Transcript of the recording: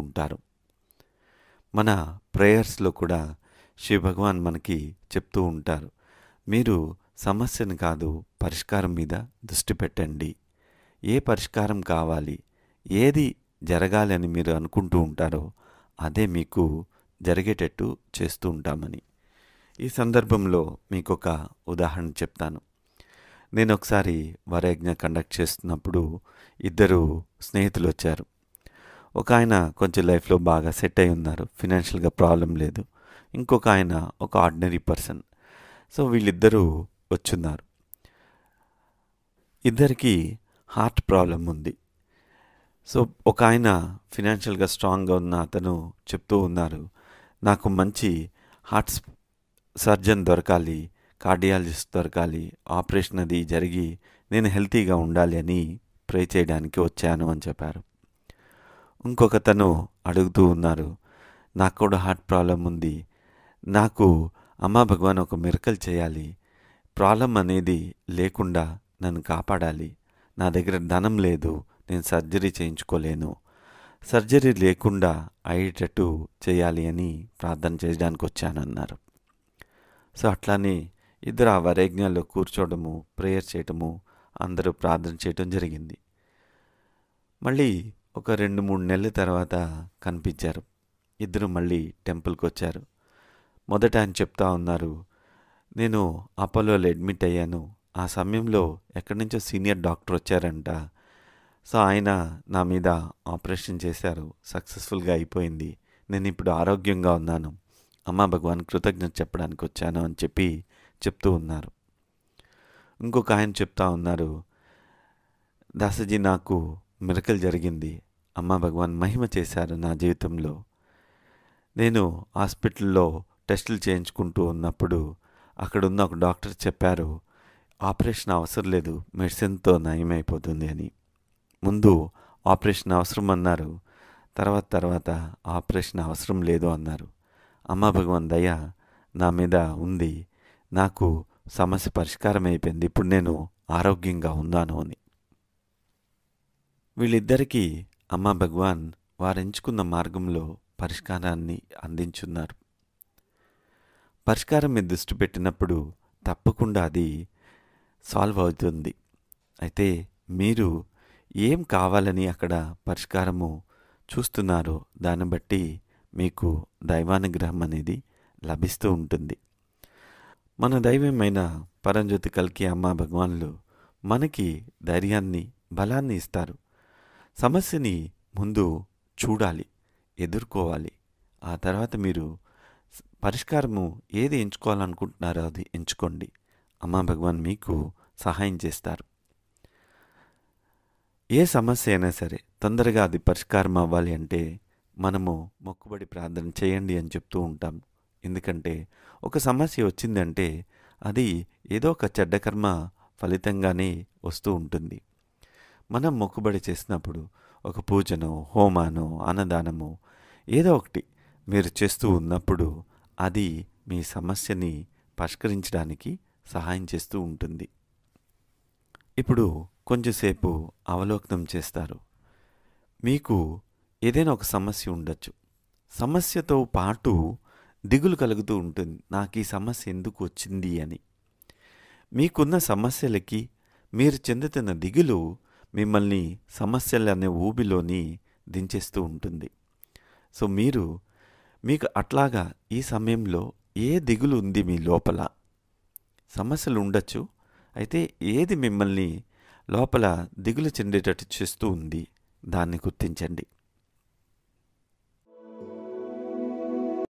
ఉంటారు. మన ప్రేయర్స్లో కూడా శివ భగవాన్ మనకి చెప్తూ ఉంటారు, మీరు సమస్యను కాదు పరిష్కారం మీద దృష్టి పెట్టండి. ఏ పరిష్కారం కావాలి, ఏది జరగాలి అని మీరు అనుకుంటూ ఉంటారో అదే మీకు జరిగేటట్టు చేస్తూ ఉంటామని. ఈ సందర్భంలో మీకు ఒక ఉదాహరణ చెప్తాను. నేను ఒకసారి వరయజ్ఞ కండక్ట్ చేస్తున్నప్పుడు ఇద్దరు స్నేహితులు వచ్చారు. ఒక ఆయన కొంచెం లైఫ్లో బాగా సెట్ అయి ఉన్నారు, ఫినాన్షియల్గా ప్రాబ్లం లేదు. ఇంకొక ఆయన ఒక ఆర్డినరీ పర్సన్. సో వీళ్ళిద్దరూ వచ్చున్నారు. ఇద్దరికి హార్ట్ ప్రాబ్లం ఉంది. సో ఒక ఆయన ఫినాన్షియల్గా స్ట్రాంగ్గా ఉన్న అతను చెప్తూ ఉన్నారు, నాకు మంచి హార్ట్ సర్జన్ దొరకాలి, కార్డియాలజిస్ట్ దొరకాలి, ఆపరేషన్ అది జరిగి నేను హెల్తీగా ఉండాలి అని ప్రే చేయడానికి వచ్చాను అని చెప్పారు. ఇంకొకతను అడుగుతూ ఉన్నారు, నాకు కూడా హార్ట్ ప్రాబ్లం ఉంది, నాకు అమ్మా భగవాన్ ఒక మిరకల్ చేయాలి, ప్రాబ్లం అనేది లేకుండా నన్ను కాపాడాలి, నా దగ్గర ధనం లేదు, నేను సర్జరీ చేయించుకోలేను, సర్జరీ లేకుండా అయ్యేటట్టు చేయాలి అని ప్రార్థన చేయడానికి వచ్చానన్నారు. సో అట్లానే ఇద్దరు ఆ వరయజ్ఞాల్లో కూర్చోవడము, ప్రేయర్ చేయటము, అందరూ ప్రార్థన చేయటం జరిగింది. మళ్ళీ ఒక 2-3 నెలల తర్వాత కనిపించారు. ఇద్దరు మళ్ళీ టెంపుల్కి వచ్చారు. మొదట ఆయన చెప్తా ఉన్నారు, నేను అపోలోలో అడ్మిట్ అయ్యాను, ఆ సమయంలో ఎక్కడి నుంచో సీనియర్ డాక్టర్ వచ్చారంట. సో ఆయన నా మీద ఆపరేషన్ చేశారు, సక్సెస్ఫుల్గా అయిపోయింది, నేను ఇప్పుడు ఆరోగ్యంగా ఉన్నాను, అమ్మా భగవాన్ కృతజ్ఞత చెప్పడానికి వచ్చాను అని చెప్తూ ఉన్నారు. ఇంకొక ఆయన చెప్తా ఉన్నారు, దాసజీ నాకు మిరకల్ జరిగింది, అమ్మా భగవాన్ మహిమ చేశారు నా జీవితంలో. నేను హాస్పిటల్లో టెస్టులు చేయించుకుంటూ ఉన్నప్పుడు అక్కడున్న ఒక డాక్టర్ చెప్పారు, ఆపరేషన్ అవసరం లేదు, మెడిసిన్తో నయమైపోతుంది అని. ముందు ఆపరేషన్ అవసరం అన్నారు, తర్వాత ఆపరేషన్ అవసరం లేదు అన్నారు. అమ్మా భగవాన్ దయ నా మీద ఉంది, నాకు సమస్య పరిష్కారం అయిపోయింది, ఇప్పుడు నేను ఆరోగ్యంగా ఉన్నాను అని. వీళ్ళిద్దరికీ అమ్మా భగవాన్ వారు ఎంచుకున్న మార్గంలో పరిష్కారాన్ని అందించున్నారు. పరిష్కారం మీద దృష్టి పెట్టినప్పుడు తప్పకుండా అది సాల్వ్ అవుతుంది. అయితే మీరు ఏం కావాలని అక్కడ పరిష్కారము చూస్తున్నారో దాన్ని బట్టి మీకు దైవానుగ్రహం అనేది లభిస్తూ ఉంటుంది. మన దైవమైన పరంజ్యోతి కల్కి అమ్మా భగవాన్లు మనకి ధైర్యాన్ని, బలాన్ని ఇస్తారు. సమస్యని ముందు చూడాలి, ఎదుర్కోవాలి, ఆ తర్వాత మీరు పరిష్కారము ఏది ఎంచుకోవాలనుకుంటున్నారో అది ఎంచుకోండి. అమ్మా భగవాన్ మీకు సహాయం చేస్తారు. ఏ సమస్య అయినా సరే తొందరగా అది పరిష్కారం అవ్వాలి అంటే మనము మొక్కుబడి ప్రార్థన చేయండి అని చెప్తూ ఉంటాం. ఎందుకంటే ఒక సమస్య వచ్చిందంటే అది ఏదో ఒక చెడ్డ కర్మ ఫలితంగానే వస్తూ ఉంటుంది. మనం మొక్కుబడి చేసినప్పుడు ఒక పూజనో, హోమానో, అన్నదానమో ఏదో ఒకటి మీరు చేస్తూ ఉన్నప్పుడు అది మీ సమస్యని పరిష్కరించడానికి సహాయం చేస్తూ ఉంటుంది. ఇప్పుడు కొంచెంసేపు అవలోకనం చేస్తారు. మీకు ఏదైనా ఒక సమస్య ఉండొచ్చు. సమస్యతో పాటు దిగులు కలుగుతూ ఉంటుంది, నాకు ఈ సమస్య ఎందుకు వచ్చింది అని. మీకున్న సమస్యలకి మీరు చెందుతున్న దిగులు మిమ్మల్ని సమస్యలు అనే ఊబిలోని దించేస్తూ ఉంటుంది. సో మీకు అట్లాగా ఈ సమయంలో ఏ దిగులు ఉంది మీ లోపల, సమస్యలు ఉండొచ్చు, అయితే ఏది మిమ్మల్ని లోపల దిగులు చెందేటట్టు చేస్తూ ఉంది దాన్ని గుర్తించండి.